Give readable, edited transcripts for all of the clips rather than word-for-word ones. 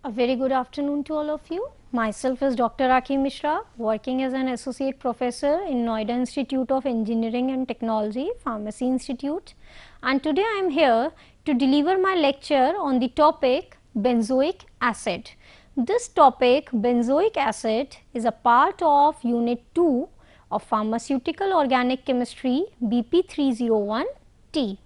A very good afternoon to all of you. Myself is Dr. Rakhi Mishra, working as an associate professor in Noida Institute of Engineering and Technology, Pharmacy Institute, and today I am here to deliver my lecture on the topic benzoic acid. This topic, benzoic acid, is a part of Unit 2 of Pharmaceutical Organic Chemistry BP 301T.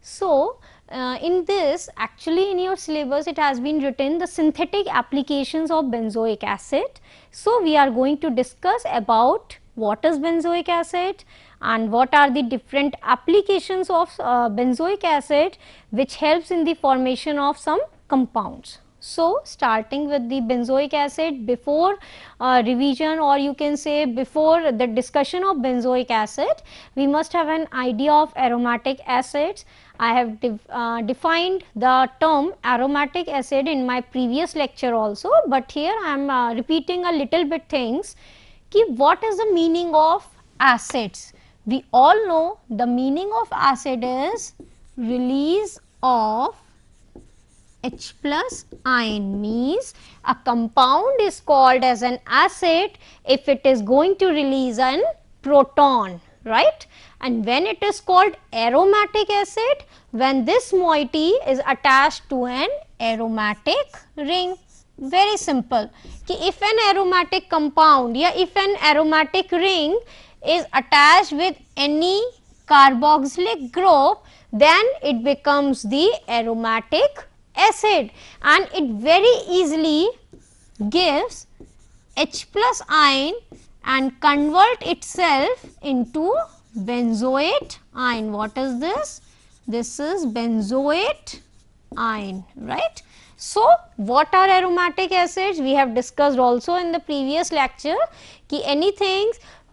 So, in this, actually in your syllabus it has been written the synthetic applications of benzoic acid. So, we are going to discuss about what is benzoic acid and what are the different applications of benzoic acid which helps in the formation of some compounds. So, starting with the benzoic acid, before revision, or you can say before the discussion of benzoic acid, we must have an idea of aromatic acids. I have defined the term aromatic acid in my previous lecture also, but here I am repeating a little bit things. Ki what is the meaning of acids? We all know the meaning of acid is release of H plus ion, means a compound is called as an acid if it is going to release an proton, right? And when it is called aromatic acid, when this moiety is attached to an aromatic ring. Very simple, कि if an aromatic compound या if an aromatic ring is attached with any carboxylic group, then it becomes the aromatic acid, and it very easily gives H plus ion and convert itself into benzoate ion. What is this? This is benzoate ion, right? So, what are aromatic acids? We have discussed also in the previous lecture कि anything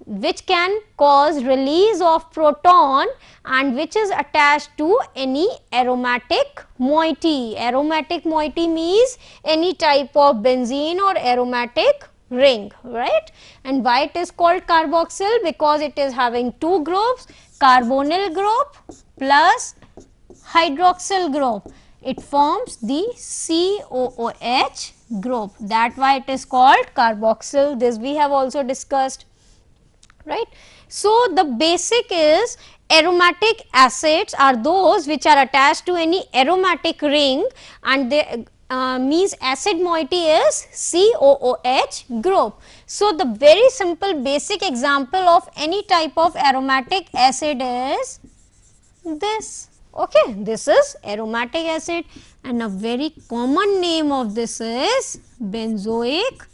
which can cause release of proton and which is attached to any aromatic moiety. Aromatic moiety means any type of benzene or aromatic ring, right? And why it is called carboxyl? Because it is having two groups, carbonyl group plus hydroxyl group. It forms the COOH group. That why it is called carboxyl. This we have also discussed, right? So, the basic is aromatic acids are those which are attached to any aromatic ring, and they means acid moiety is COOH group. So, the very simple basic example of any type of aromatic acid is this. Okay, this is aromatic acid, and a very common name of this is benzoic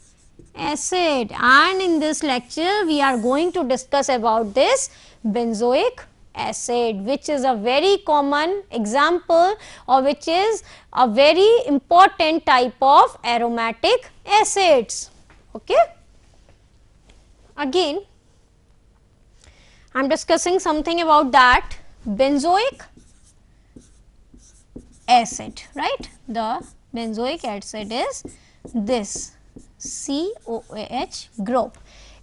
acid, and in this lecture we are going to discuss about this benzoic acid, which is a very common example or which is a very important type of aromatic acids. Okay. Again, I am discussing something about that benzoic acid, right? The benzoic acid is this COOH group.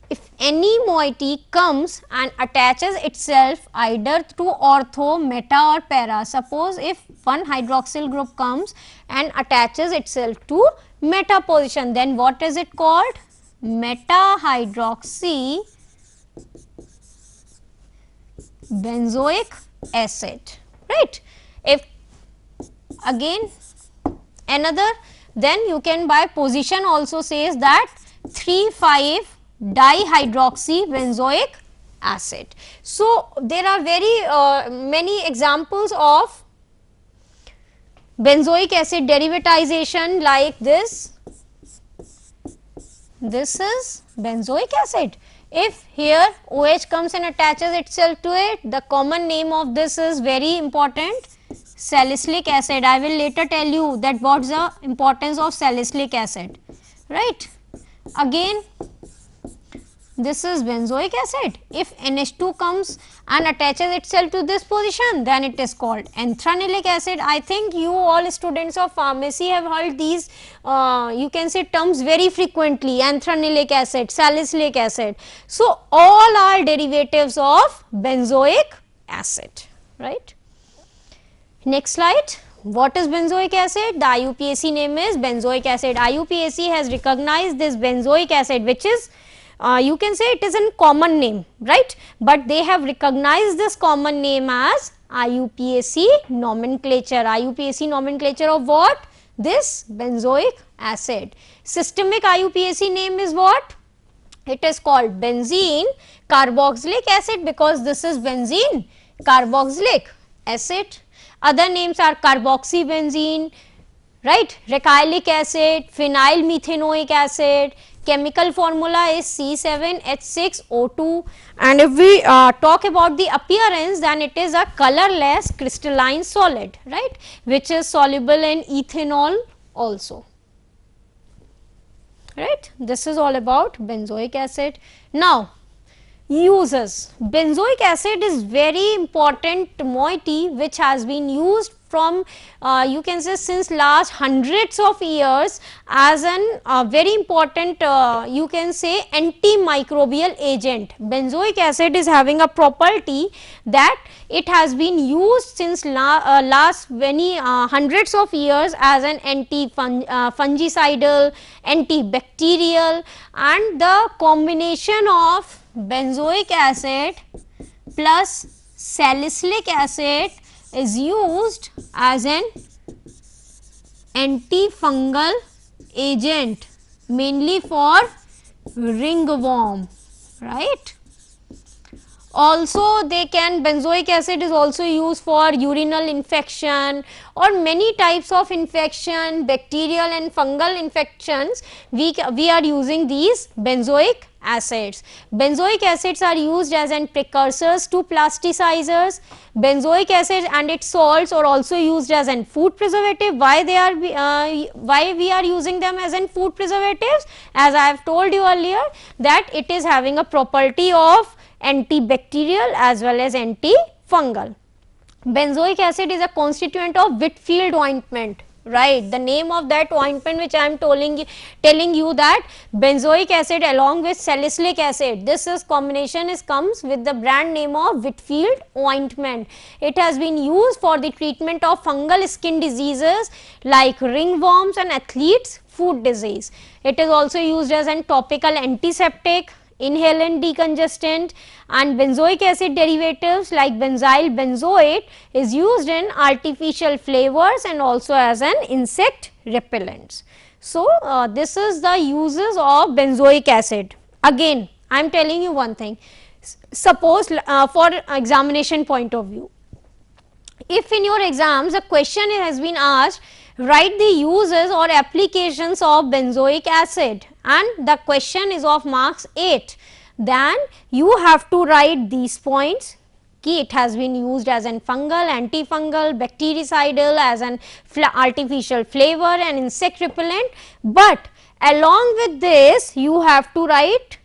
If any moiety comes and attaches itself either to ortho, meta or para, suppose if one hydroxyl group comes and attaches itself to meta position, then what is it called? Meta hydroxy benzoic acid, right? If again another, then you can by position also says that 3,5 dihydroxy benzoic acid. So, there are very many examples of benzoic acid derivatization like this. This is benzoic acid. If here OH comes and attaches itself to it, the common name of this is very important, salicylic acid. I will later tell you that what is the importance of salicylic acid, right? Again, this is benzoic acid. If NH2 comes and attaches itself to this position, then it is called anthranylic acid. I think you all students of pharmacy have heard these you can say terms very frequently, anthranylic acid, salicylic acid. So, all are derivatives of benzoic acid, right? Next slide. What is benzoic acid? The IUPAC name is benzoic acid. IUPAC has recognized this benzoic acid, which is you can say it is a common name, right, but they have recognized this common name as IUPAC nomenclature. IUPAC nomenclature of what? This benzoic acid. Systemic IUPAC name is what? It is called benzene carboxylic acid, because this is benzene carboxylic acid. Other names are carboxybenzene, right, recyclic acid, phenyl methanoic acid. Chemical formula is C7H6O2, and if we talk about the appearance, then it is a colorless crystalline solid, right, which is soluble in ethanol also, right. This is all about benzoic acid. Now, uses. Benzoic acid is very important moiety which has been used from you can say since last hundreds of years as an very important you can say antimicrobial agent. Benzoic acid is having a property that it has been used since last many hundreds of years as an fungicidal, antibacterial, and the combination of benzoic acid plus salicylic acid is used as an antifungal agent, mainly for ringworm, right. Also they can, benzoic acid is also used for urinal infection or many types of infection, bacterial and fungal infections. We are using these benzoic acids. Benzoic acids are used as an precursors to plasticizers. Benzoic acid and its salts are also used as an food preservative. Why they are why we are using them as an food preservatives? As I have told you earlier, that it is having a property of antibacterial as well as antifungal. Benzoic acid is a constituent of Whitfield ointment, right. The name of that ointment which I am telling you that benzoic acid along with salicylic acid, this is combination comes with the brand name of Whitfield ointment. It has been used for the treatment of fungal skin diseases like ringworms and athlete's foot disease. It is also used as an topical antiseptic, inhalant decongestant, and benzoic acid derivatives like benzyl benzoate is used in artificial flavors and also as an insect repellents. So, this is the uses of benzoic acid. Again, I am telling you one thing, suppose for examination point of view, if in your exams a question has been asked, write the uses or applications of benzoic acid, and the question is of marks 8, then you have to write these points. It has been used as an fungal, antifungal, bactericidal, as an artificial flavor and insect repellent, but along with this you have to write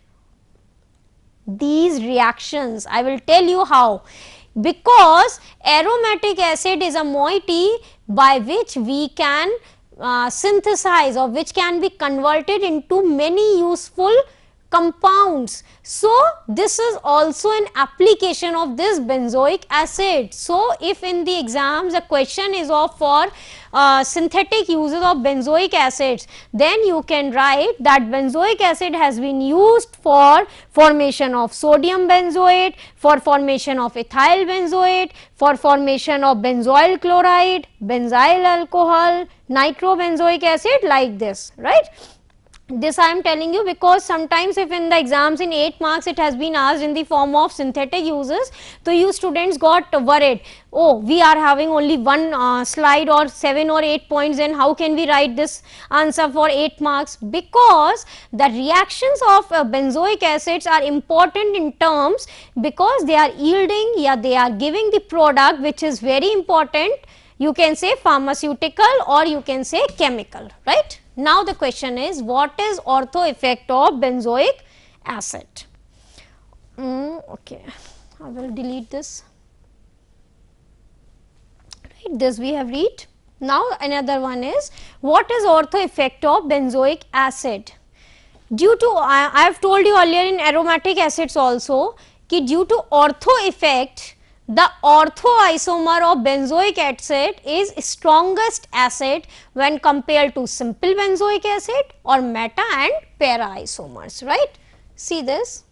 these reactions. I will tell you how. Because aromatic acid is a moiety by which we can synthesize or which can be converted into many useful compounds. So, this is also an application of this benzoic acid. So, if in the exams a question is of for synthetic uses of benzoic acids, then you can write that benzoic acid has been used for formation of sodium benzoate, for formation of ethyl benzoate, for formation of benzoyl chloride, benzyl alcohol, nitrobenzoic acid, like this, right. This I am telling you because sometimes if in the exams in 8 marks it has been asked in the form of synthetic uses, so you students got worried, oh we are having only one slide or 7 or 8 points, then how can we write this answer for 8 marks? Because the reactions of benzoic acids are important in terms, because they are yielding, they are giving the product which is very important, you can say pharmaceutical or you can say chemical, right. Now, the question is, what is ortho effect of benzoic acid? Okay, I will delete this. Right, this we have read. Now, another one is, what is ortho effect of benzoic acid? Due to, I have told you earlier in aromatic acids also, कि due to ortho effect, the orthoisomer of benzoic acid is strongest acid when compared to simple benzoic acid or meta and para isomers, right. See this.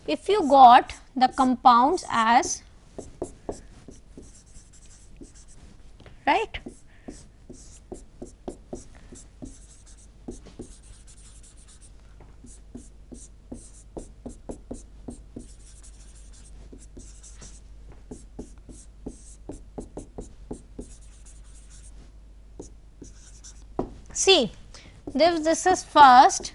If you got the compounds as, right, see this is first,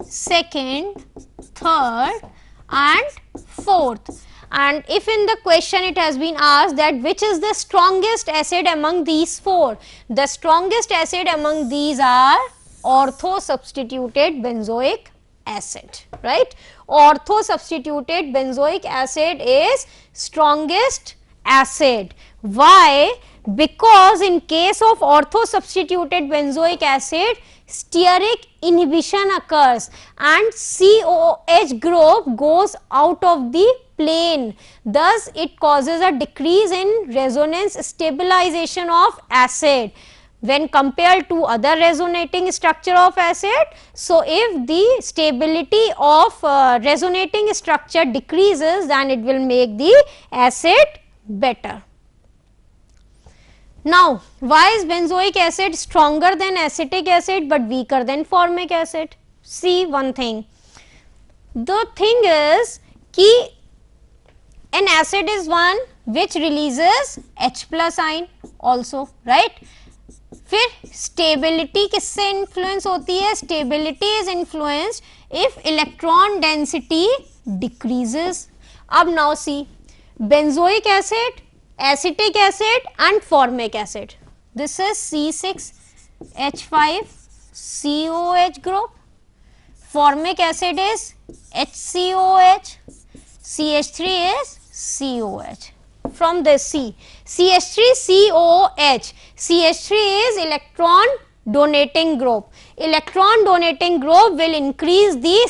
second, third and fourth, and if in the question it has been asked that which is the strongest acid among these four, the strongest acid among these are ortho substituted benzoic acid, right. Ortho substituted benzoic acid is strongest acid. Why? Because in case of ortho substituted benzoic acid, steric inhibition occurs and COH group goes out of the plane, thus it causes a decrease in resonance stabilization of acid when compared to other resonating structure of acid. So, if the stability of resonating structure decreases, then it will make the acid better. Now, why is benzoic acid stronger than acetic acid but weaker than formic acid? See one thing. The thing is कि an acid is one which releases H plus ion also, right? फिर stability किससे influence होती है? Stability is influenced if electron density decreases. अब now see, benzoic acid, acetic acid and formic acid. This is C6H5COH group. Formic acid is HCOH. CH3 is COH. From this CH3COH. CH3 is electron donating group. Electron donating group will increase the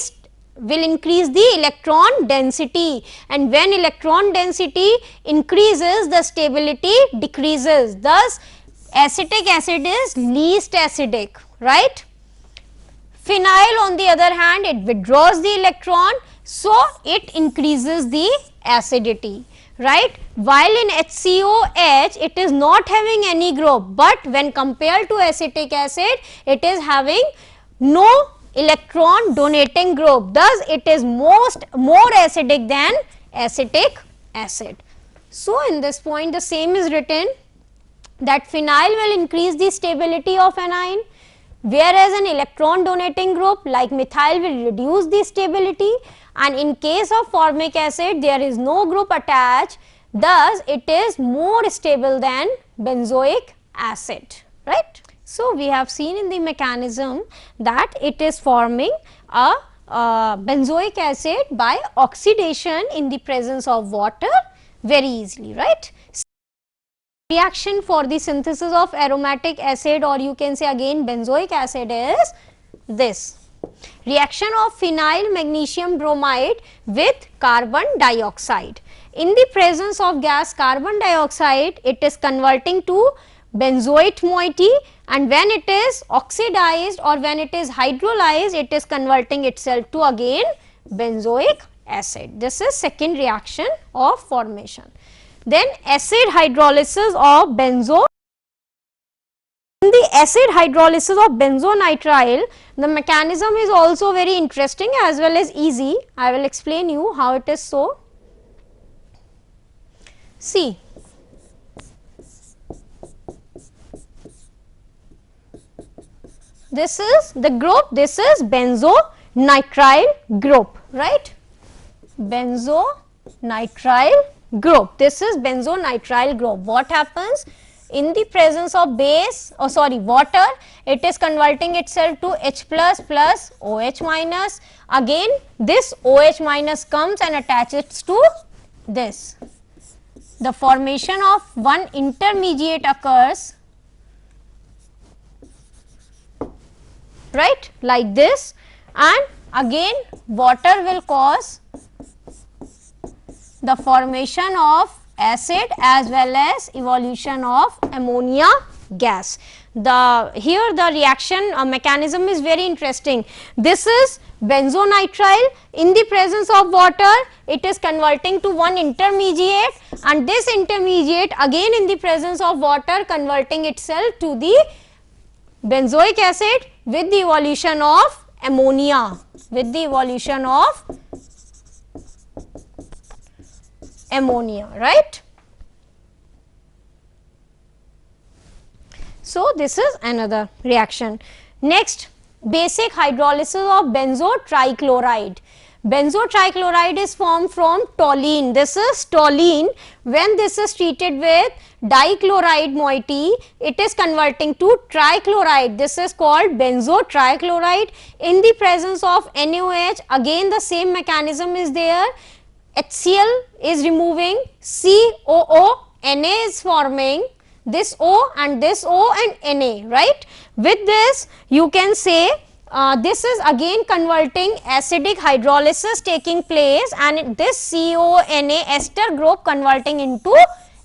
electron density, and when electron density increases, the stability decreases. Thus, acetic acid is least acidic, right. Phenyl on the other hand, it withdraws the electron, so it increases the acidity, right. While in HCOH, it is not having any group, but when compared to acetic acid, it is having no electron donating group, thus it is more acidic than acetic acid. So, in this point the same is written that phenyl will increase the stability of anion, whereas an electron donating group like methyl will reduce the stability, and in case of formic acid there is no group attached, thus it is more stable than benzoic acid, right. So, we have seen in the mechanism that it is forming a benzoic acid by oxidation in the presence of water very easily, right. Reaction for the synthesis of aromatic acid, or you can say again benzoic acid, is this. Reaction of phenyl magnesium bromide with carbon dioxide. In the presence of gas carbon dioxide, it is converting to benzoate moiety, and when it is oxidized or when it is hydrolyzed, it is converting itself to again benzoic acid. This is second reaction of formation. Then acid hydrolysis of benzo. In the acid hydrolysis of benzonitrile, the mechanism is also very interesting as well as easy. I will explain you how it is so. See, this is the group, this is benzonitrile group, right. Benzonitrile group, this is benzonitrile group. What happens? In the presence of water, it is converting itself to H plus plus OH minus. Again this OH minus comes and attaches to this. The formation of one intermediate occurs, right, like this, and again water will cause the formation of acid as well as evolution of ammonia gas. Here the reaction mechanism is very interesting. This is benzonitrile. In the presence of water, it is converting to one intermediate, and this intermediate again in the presence of water converting itself to the benzoic acid with the evolution of ammonia, right. So, this is another reaction. Next, basic hydrolysis of benzo trichloride. Benzo trichloride is formed from toluene. This is toluene. When this is treated with dichloride moiety, it is converting to trichloride. This is called benzo trichloride. In the presence of NaOH, again the same mechanism is there. HCl is removing, COO, Na is forming, this O and this O and Na, right. With this you can say this is again converting acidic hydrolysis taking place, and this CONA ester group converting into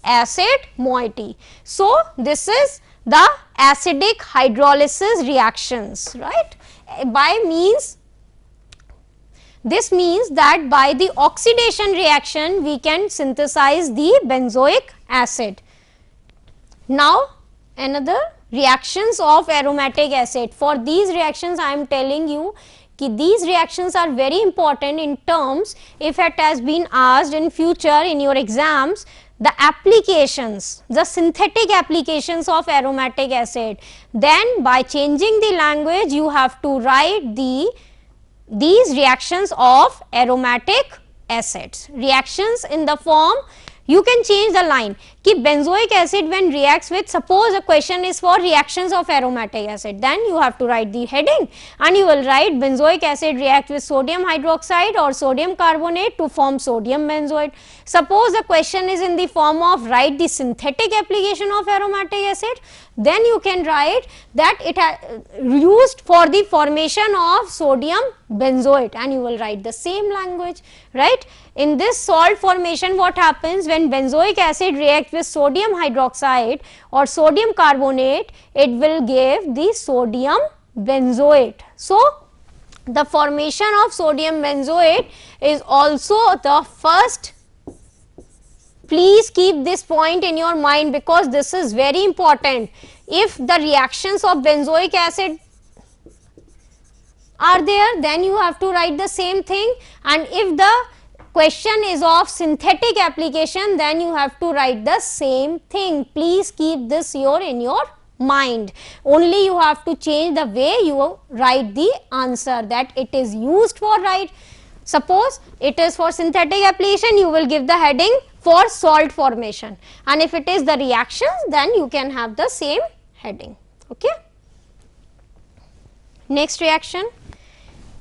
acid moiety. So, this is the acidic hydrolysis reactions, right. This means that by the oxidation reaction we can synthesize the benzoic acid. Now, another reactions of aromatic acid. For these reactions I am telling you कि these reactions are very important in terms if it has been asked in future in your exams, the applications, the synthetic applications of aromatic acid. Then by changing the language you have to write these reactions of aromatic acids. Reactions in the form, you can change the line कि benzoic acid when reacts with, suppose a question is for reactions of aromatic acid, then you have to write the heading and you will write benzoic acid react with sodium hydroxide or sodium carbonate to form sodium benzoate. Suppose the question is in the form of write the synthetic application of aromatic acid, then you can write that it has used for the formation of sodium benzoate and you will write the same language, right. In this salt formation what happens when benzoic acid reacts with sodium hydroxide or sodium carbonate, it will give the sodium benzoate. So, the formation of sodium benzoate is also the first. Please keep this point in your mind because this is very important. If the reactions of benzoic acid are there, then you have to write the same thing, and if the question is of synthetic application, then you have to write the same thing. Please keep this in your mind. Only you have to change the way you write the answer, that it is used for right. Suppose it is for synthetic application, you will give the heading for salt formation, and if it is the reactions, then you can have the same heading. Okay. Next reaction,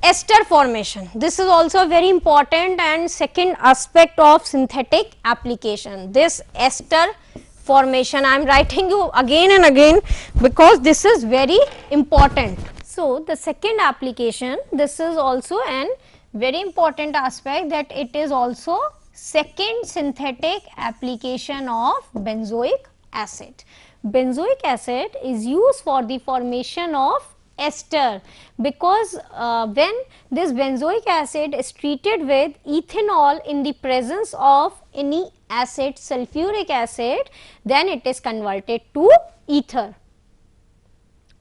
ester formation. This is also very important and second aspect of synthetic application. This ester formation I am writing you again and again because this is very important. So, the second application, this is also an very important aspect, that it is also second synthetic application of benzoic acid. Benzoic acid is used for the formation of ester, because when this benzoic acid is treated with ethanol in the presence of any acid, sulfuric acid, then it is converted to ether.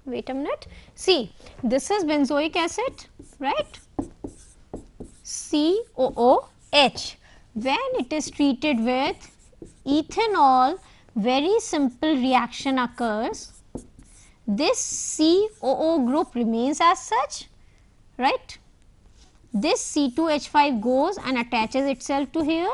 Wait a minute, see, this is benzoic acid, right, COOH. When it is treated with ethanol, very simple reaction occurs. This COO group remains as such, right. This C2H5 goes and attaches itself to here,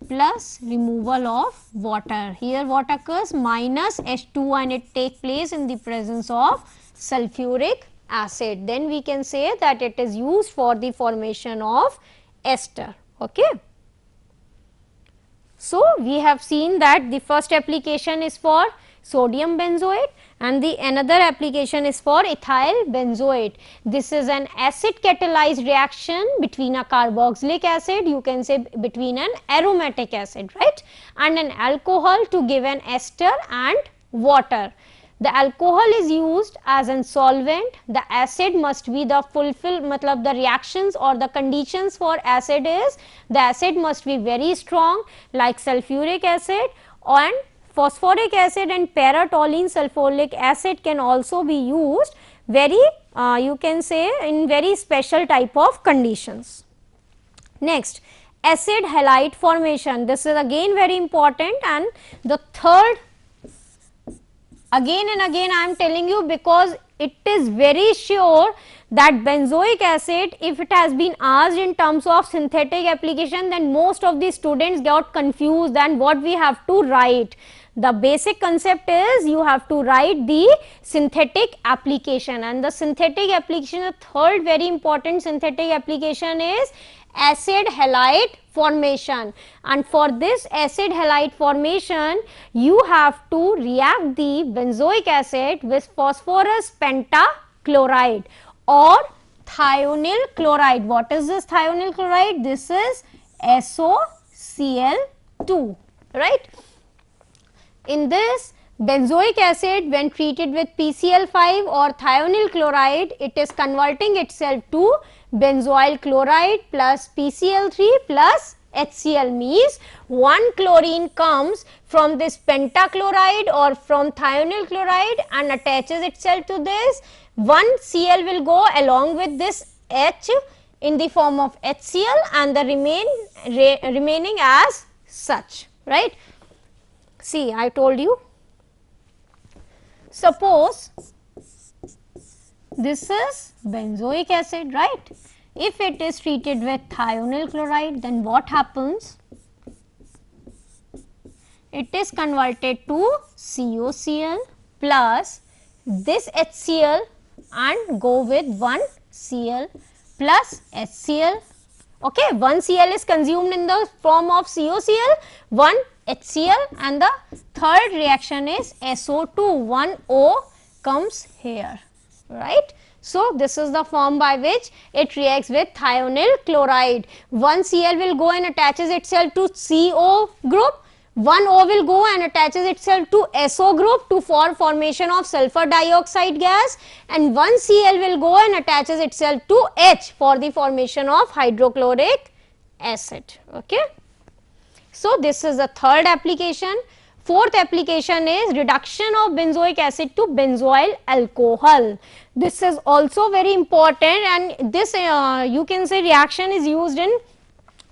plus removal of water. Here what occurs, minus H2 and it take place in the presence of sulfuric acid. Then we can say that it is used for the formation of ester. Okay. So, we have seen that the first application is for sodium benzoate, and the another application is for ethyl benzoate. This is an acid catalyzed reaction between a carboxylic acid, you can say between an aromatic acid, right, and an alcohol to give an ester and water. The alcohol is used as a solvent, the acid must be the matlab the reactions or the conditions for acid is, the acid must be very strong like sulfuric acid, and phosphoric acid and para-toluene sulfuric acid can also be used very you can say in very special type of conditions. Next, acid halide formation, this is again very important, and the third, again and again I am telling you because it is very sure that benzoic acid, if it has been asked in terms of synthetic application, then most of the students got confused and what we have to write. The basic concept is you have to write the synthetic application, and the synthetic application, the third very important synthetic application is acid halide formation, and for this acid halide formation you have to react the benzoic acid with phosphorus pentachloride or thionyl chloride. What is this thionyl chloride? This is SOCl2, right. In this benzoic acid, when treated with PCl5 or thionyl chloride, it is converting itself to benzoyl chloride plus PCl3 plus HCl, means one chlorine comes from this pentachloride or from thionyl chloride and attaches itself to this, one Cl will go along with this H in the form of HCl and the remaining as such, right. See, I told you, suppose this is benzoic acid, right. If it is treated with thionyl chloride, then what happens? It is converted to COCl plus this HCl and go with 1 Cl plus HCl. Okay, 1 Cl is consumed in the form of COCl, 1 HCl, and the third reaction is SO2, 1 O comes here, right. So, this is the form by which it reacts with thionyl chloride. 1 Cl will go and attaches itself to CO group, 1 O will go and attaches itself to SO group to form formation of sulfur dioxide gas, and 1 Cl will go and attaches itself to H for the formation of hydrochloric acid. Okay. So, this is the third application. Fourth application is reduction of benzoic acid to benzoyl alcohol. This is also very important, and this you can say reaction is used in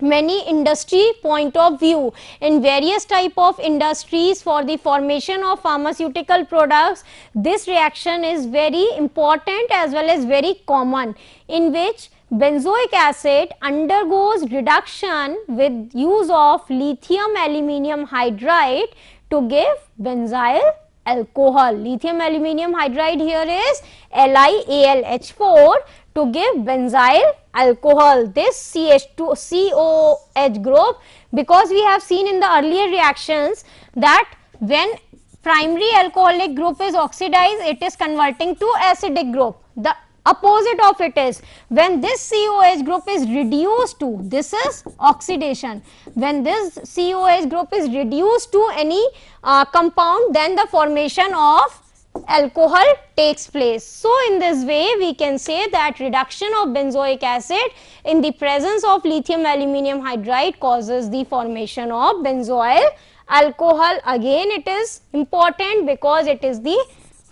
many industry point of view. In various type of industries for the formation of pharmaceutical products, this reaction is very important as well as very common, in which benzoic acid undergoes reduction with use of lithium aluminium hydride to give benzyl alcohol. Lithium aluminium hydride here is LiAlH4 to give benzyl alcohol. This CH2COH group, because we have seen in the earlier reactions that when primary alcoholic group is oxidized, it is converting to acidic group. The opposite of it is when this COH group is reduced to, this is oxidation, when this COH group is reduced to any compound, then the formation of alcohol takes place. So, in this way we can say that reduction of benzoic acid in the presence of lithium aluminium hydride causes the formation of benzoyl alcohol. Again it is important because it is the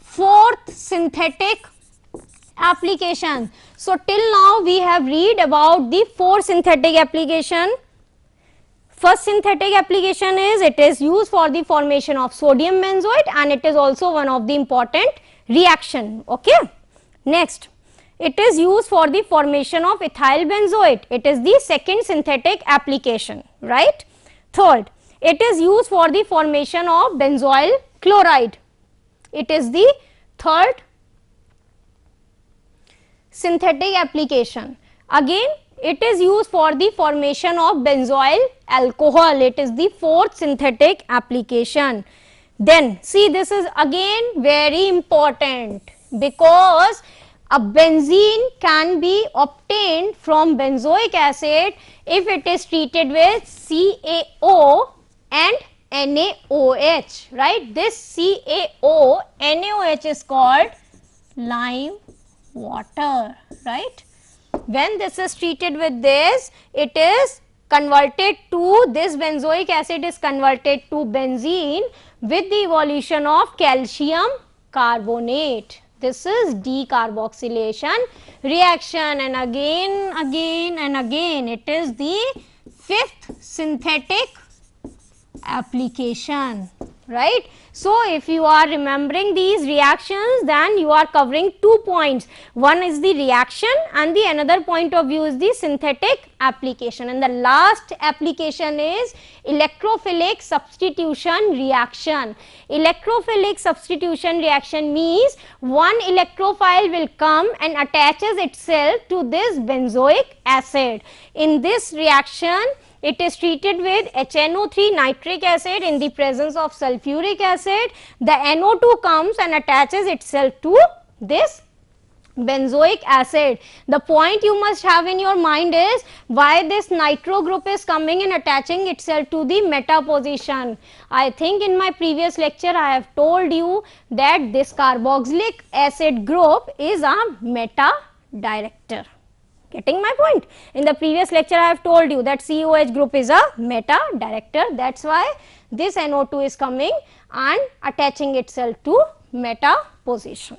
fourth synthetic application. So, till now we have read about the four synthetic application. First synthetic application is it is used for the formation of sodium benzoate and it is also one of the important reaction. Okay. Next, it is used for the formation of ethyl benzoate. It is the second synthetic application, right. Third, it is used for the formation of benzoyl chloride. It is the third synthetic application. Again it is used for the formation of benzoyl alcohol. It is the fourth synthetic application. Then see, this is again very important, because a benzene can be obtained from benzoic acid if it is treated with CaO and NaOH, right. This CaO, NaOH is called lime water, right. When this is treated with this, it is converted to, this benzoic acid is converted to benzene with the evolution of calcium carbonate. This is decarboxylation reaction, and again and again it is the fifth synthetic application, right. So if you are remembering these reactions, then you are covering 2 points. One is the reaction and the another point of view is the synthetic application, and the last application is electrophilic substitution reaction. Electrophilic substitution reaction means one electrophile will come and attaches itself to this benzoic acid. In this reaction, it is treated with HNO3 nitric acid in the presence of sulfuric acid. The NO2 comes and attaches itself to this benzoic acid. The point you must have in your mind is why this nitro group is coming and attaching itself to the meta position. I think in my previous lecture I have told you that this carboxylic acid group is a meta director. Getting my point? In the previous lecture I have told you that COH group is a meta director. That is why this NO2 is coming and attaching itself to meta position.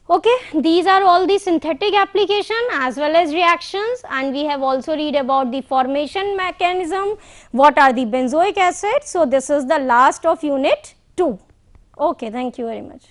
Okay, these are all the synthetic application as well as reactions, and we have also read about the formation mechanism, what are the benzoic acids. So this is the last of unit 2. Okay, thank you very much.